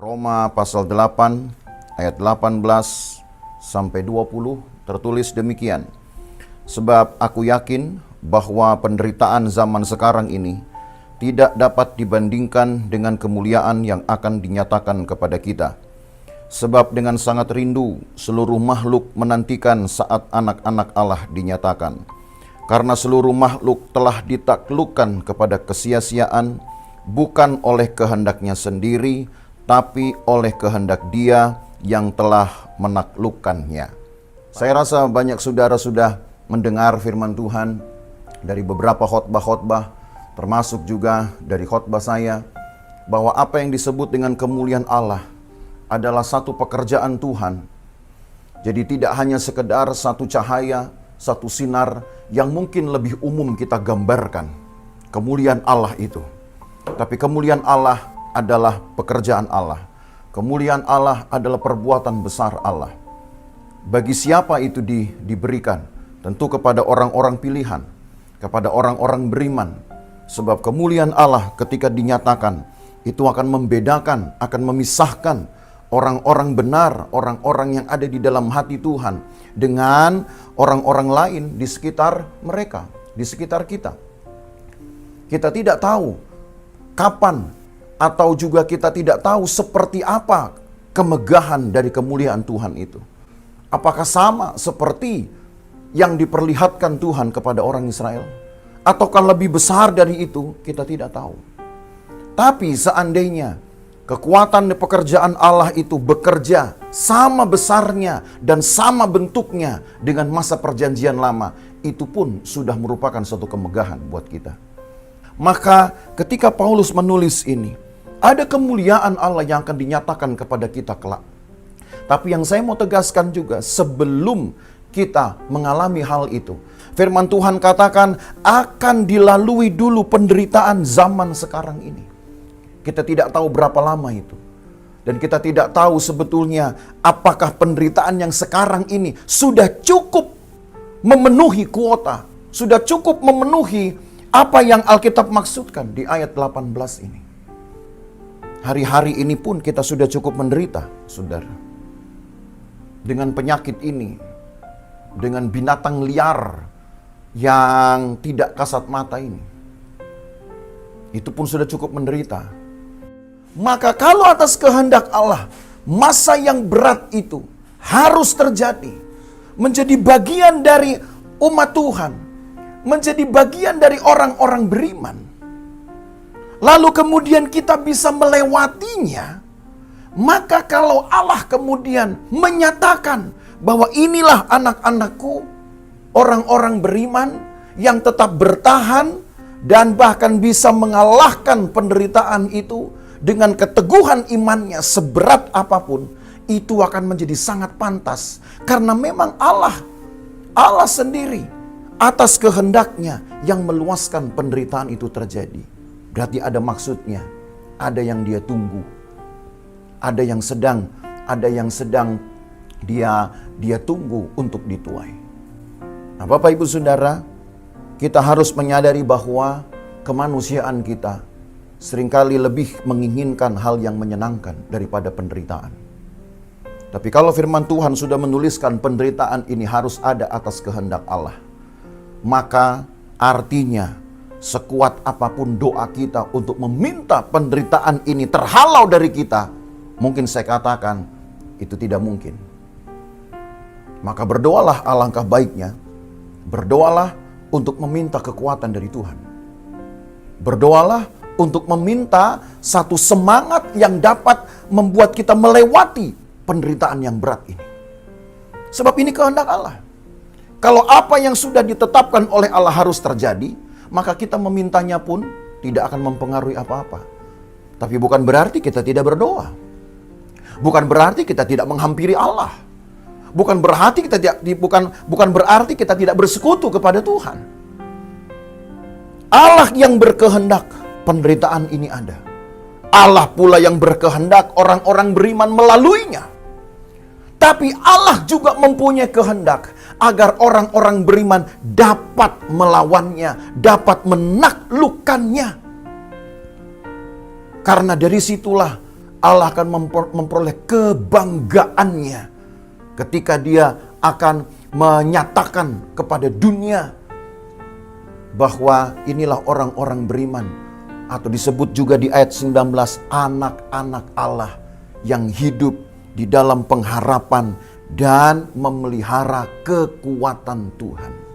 Roma pasal 8 ayat 18 sampai 20 tertulis demikian. Sebab aku yakin bahwa penderitaan zaman sekarang ini tidak dapat dibandingkan dengan kemuliaan yang akan dinyatakan kepada kita. Sebab dengan sangat rindu seluruh makhluk menantikan saat anak-anak Allah dinyatakan. Karena seluruh makhluk telah ditaklukkan kepada kesia-siaan, bukan oleh kehendaknya sendiri, tapi oleh kehendak Dia yang telah menaklukkannya. Saya rasa banyak saudara sudah mendengar firman Tuhan dari beberapa khotbah-khotbah, termasuk juga dari khotbah saya, bahwa apa yang disebut dengan kemuliaan Allah adalah satu pekerjaan Tuhan. Jadi tidak hanya sekedar satu cahaya, satu sinar yang mungkin lebih umum kita gambarkan kemuliaan Allah itu. Tapi kemuliaan Allah adalah pekerjaan Allah. Kemuliaan Allah adalah perbuatan besar Allah. Bagi siapa itu diberikan? Tentu kepada orang-orang pilihan, kepada orang-orang beriman. Sebab kemuliaan Allah ketika dinyatakan, itu akan membedakan, akan memisahkan orang-orang benar, orang-orang yang ada di dalam hati Tuhan dengan orang-orang lain di sekitar mereka, di sekitar kita. Kita tidak tahu kapan, atau juga kita tidak tahu seperti apa kemegahan dari kemuliaan Tuhan itu. Apakah sama seperti yang diperlihatkan Tuhan kepada orang Israel? Ataukah lebih besar dari itu? Kita tidak tahu. Tapi seandainya kekuatan dan pekerjaan Allah itu bekerja sama besarnya dan sama bentuknya dengan masa perjanjian lama, itu pun sudah merupakan suatu kemegahan buat kita. Maka ketika Paulus menulis ini, ada kemuliaan Allah yang akan dinyatakan kepada kita kelak. Tapi yang saya mau tegaskan juga, sebelum kita mengalami hal itu, firman Tuhan katakan akan dilalui dulu penderitaan zaman sekarang ini. Kita tidak tahu berapa lama itu. Dan kita tidak tahu sebetulnya apakah penderitaan yang sekarang ini sudah cukup memenuhi kuota, sudah cukup memenuhi apa yang Alkitab maksudkan di ayat 18 ini. Hari-hari ini pun kita sudah cukup menderita, saudara. Dengan penyakit ini, dengan binatang liar yang tidak kasat mata ini. Itu pun sudah cukup menderita. Maka kalau atas kehendak Allah, masa yang berat itu harus terjadi. Menjadi bagian dari umat Tuhan. Menjadi bagian dari orang-orang beriman. Lalu kemudian kita bisa melewatinya. Maka kalau Allah kemudian menyatakan bahwa inilah anak-anakku, orang-orang beriman yang tetap bertahan dan bahkan bisa mengalahkan penderitaan itu dengan keteguhan imannya seberat apapun, itu akan menjadi sangat pantas. Karena memang Allah sendiri atas kehendaknya yang meluaskan penderitaan itu terjadi. Berarti ada maksudnya, ada yang Dia tunggu, ada yang sedang dia tunggu untuk dituai. Nah, Bapak Ibu Saudara, kita harus menyadari bahwa kemanusiaan kita seringkali lebih menginginkan hal yang menyenangkan daripada penderitaan. Tapi kalau firman Tuhan sudah menuliskan penderitaan ini harus ada atas kehendak Allah, maka artinya sekuat apapun doa kita untuk meminta penderitaan ini terhalau dari kita, mungkin saya katakan itu tidak mungkin. Maka berdoalah, alangkah baiknya berdoalah untuk meminta kekuatan dari Tuhan. Berdoalah untuk meminta satu semangat yang dapat membuat kita melewati penderitaan yang berat ini. Sebab ini kehendak Allah. Kalau apa yang sudah ditetapkan oleh Allah harus terjadi, maka kita memintanya pun tidak akan mempengaruhi apa-apa. Tapi bukan berarti kita tidak berdoa. Bukan berarti kita tidak menghampiri Allah. Bukan berarti kita tidak bersekutu kepada Tuhan. Allah yang berkehendak penderitaan ini ada. Allah pula yang berkehendak orang-orang beriman melaluinya. Tapi Allah juga mempunyai kehendak agar orang-orang beriman dapat melawannya, dapat menaklukkannya. Karena dari situlah Allah akan memperoleh kebanggaannya ketika dia akan menyatakan kepada dunia bahwa inilah orang-orang beriman, atau disebut juga di ayat 19, anak-anak Allah yang hidup di dalam pengharapan dan memelihara kekuatan Tuhan.